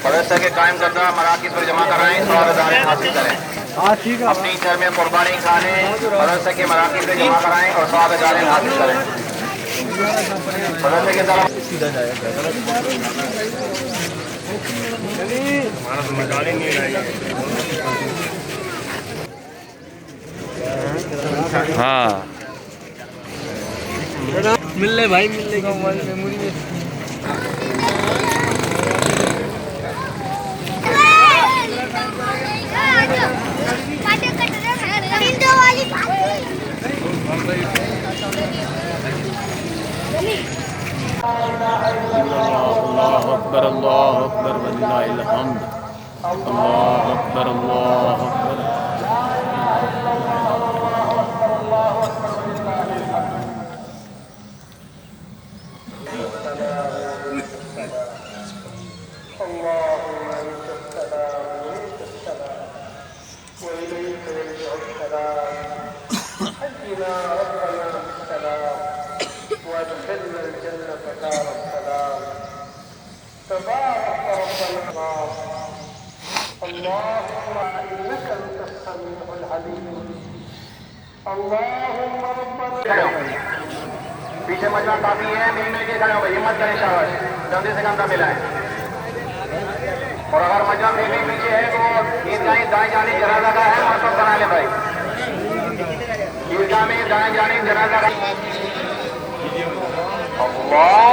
पड़ोसा के कायम करदा मराकज़ पर जमा कराएं, सवाल हासिल करें। ठीक है। अपनी शहर में कुर्बानी खाने पड़ोसा के मराकज़ पे जमा कराएं और सवाल हासिल करें। पड़ोसा के तरफ सीधा जाएगा। हाँ मिल ले भाई, मिल लेगा मोबाइल मेमोरी में। अल्लाह अकबर वलिल्लाहिल हम्द। अल्लाह अकबर अल्लाह अकबर। وادخلنا الجنة دار السلام تبارك ربنا اللهم إنك أنت السميع العليم اللهم ربنا पीछे मजना काफी है, मिलने के खड़े हो भाई, हिम्मत करें, शाबाश, जल्दी से कंधा मिलाएं। और अगर मजना फिर भी पीछे है तो ईदगाह दाएं जाने जनाजा का है, मरतब बना ले भाई। ईदगाह में दाएं जाने जनाजा का अल्लाह